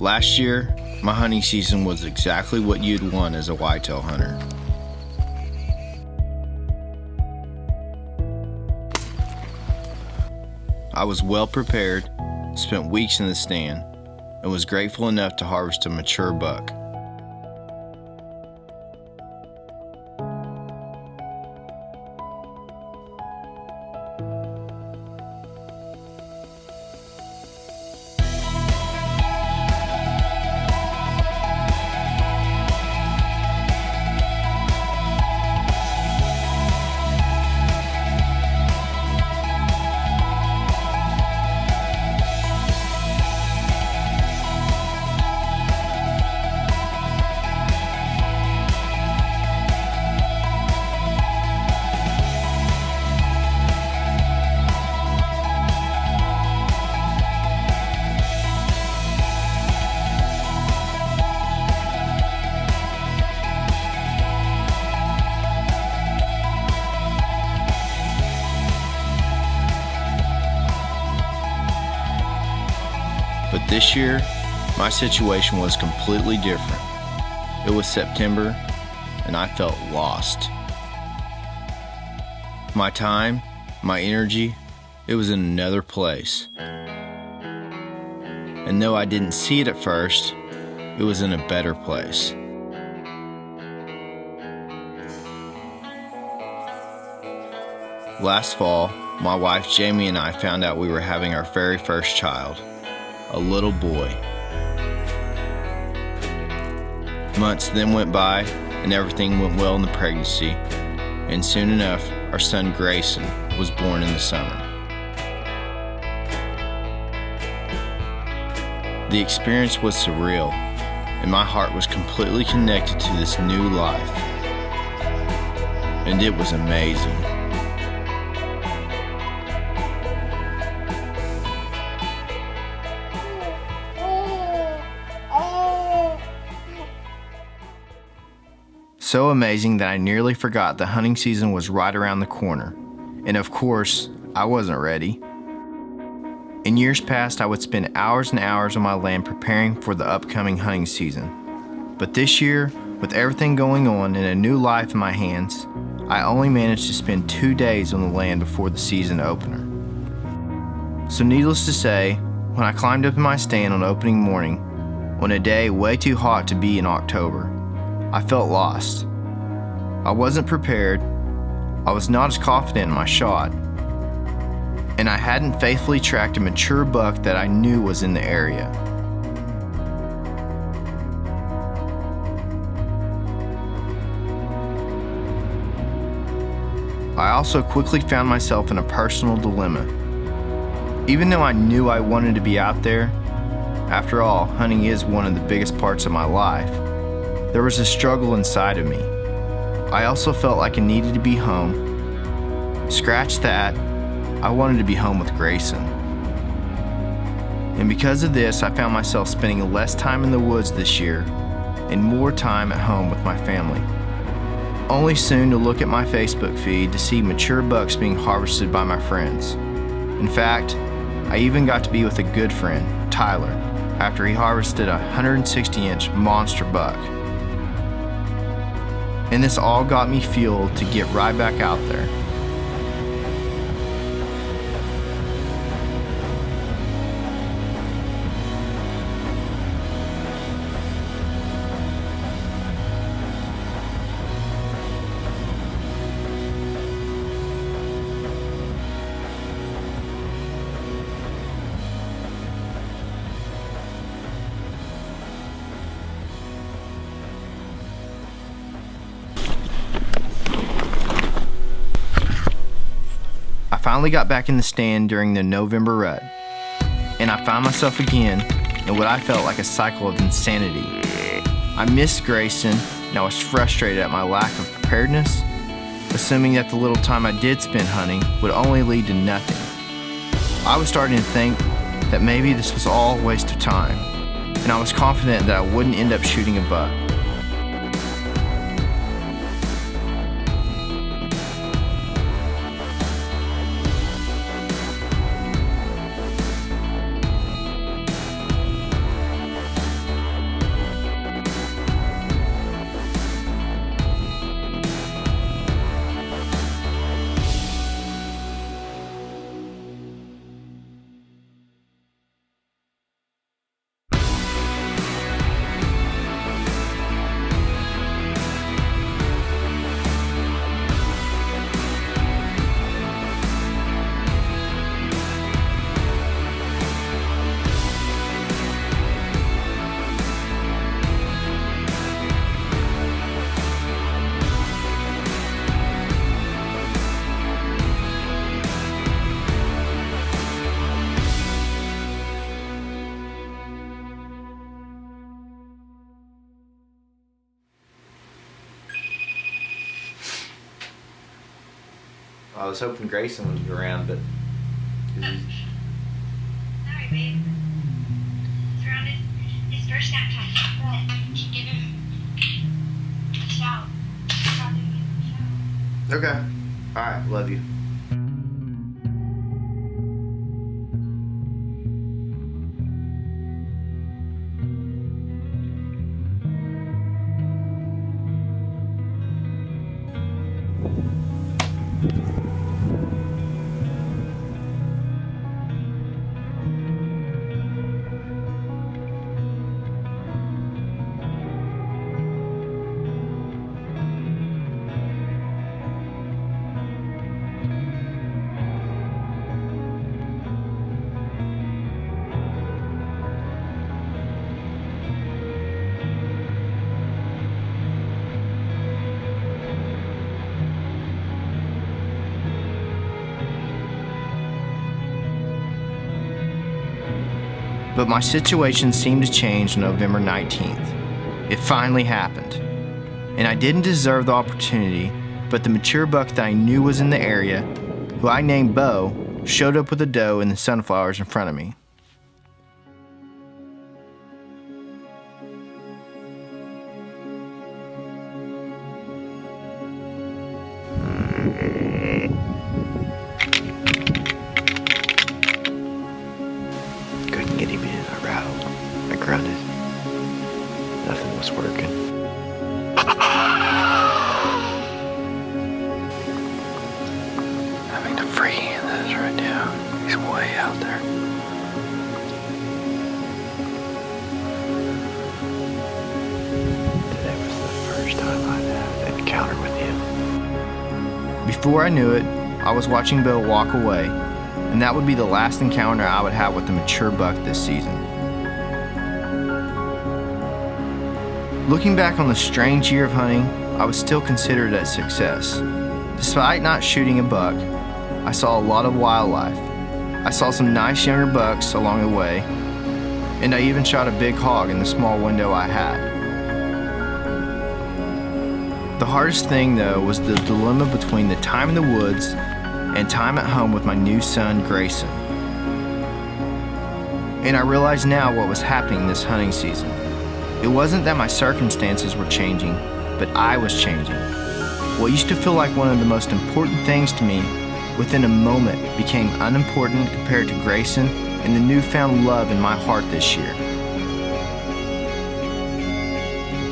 Last year, my hunting season was exactly what you'd want as a whitetail hunter. I was well prepared, spent weeks in the stand, and was grateful enough to harvest a mature buck. But this year, my situation was completely different. It was September, and I felt lost. My time, my energy, it was in another place. And though I didn't see it at first, it was in a better place. Last fall, my wife Jamie and I found out we were having our very first child. A little boy. Months then went by, and everything went well in the pregnancy, and soon enough, our son Grayson was born in the summer. The experience was surreal, and my heart was completely connected to this new life, and it was amazing. So amazing that I nearly forgot the hunting season was right around the corner. And of course, I wasn't ready. In years past, I would spend hours and hours on my land preparing for the upcoming hunting season. But this year, with everything going on and a new life in my hands, I only managed to spend 2 days on the land before the season opener. So needless to say, when I climbed up in my stand on opening morning, on a day way too hot to be in October, I felt lost. I wasn't prepared, I was not as confident in my shot, and I hadn't faithfully tracked a mature buck that I knew was in the area. I also quickly found myself in a personal dilemma. Even though I knew I wanted to be out there, after all, hunting is one of the biggest parts of my life, there was a struggle inside of me. I also felt like I needed to be home. Scratch that, I wanted to be home with Grayson. And because of this, I found myself spending less time in the woods this year and more time at home with my family. Only soon to look at my Facebook feed to see mature bucks being harvested by my friends. In fact, I even got to be with a good friend, Tyler, after he harvested a 160-inch monster buck. And this all got me fueled to get right back out there. I finally got back in the stand during the November rut, and I found myself again in what I felt like a cycle of insanity. I missed Grayson, and I was frustrated at my lack of preparedness, assuming that the little time I did spend hunting would only lead to nothing. I was starting to think that maybe this was all a waste of time, and I was confident that I wouldn't end up shooting a buck. I was hoping Grayson was around, but... Sorry, babe. It's around his first nap time. But give him a shout. Probably give him a shout. Okay. Alright, love you. But my situation seemed to change November 19th. It finally happened. And I didn't deserve the opportunity, but the mature buck that I knew was in the area, who I named Bo, showed up with a doe in the sunflowers in front of me. Couldn't get him in. I rattled. I grunted. Nothing was working. Having to free this right now. He's way out there. Today was the first time I'd had an encounter with him. Before I knew it, I was watching Bill walk away, and that would be the last encounter I would have with a mature buck this season. Looking back on the strange year of hunting, I would still consider it a success. Despite not shooting a buck, I saw a lot of wildlife. I saw some nice younger bucks along the way, and I even shot a big hog in the small window I had. The hardest thing, though, was the dilemma between the time in the woods and time at home with my new son, Grayson. And I realize now what was happening this hunting season. It wasn't that my circumstances were changing, but I was changing. What used to feel like one of the most important things to me, within a moment became unimportant compared to Grayson and the newfound love in my heart this year.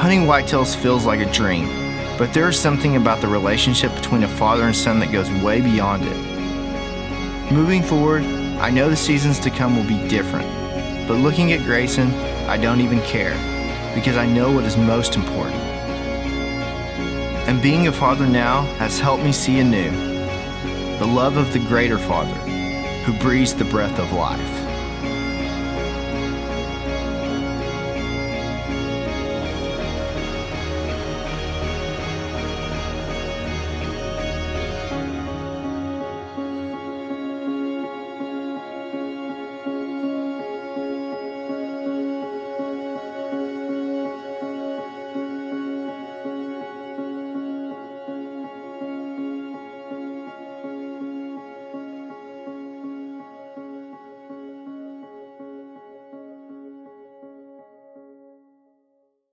Hunting whitetails feels like a dream, but there is something about the relationship between a father and son that goes way beyond it. Moving forward, I know the seasons to come will be different, but looking at Grayson, I don't even care, because I know what is most important. And being a father now has helped me see anew the love of the greater Father, who breathes the breath of life.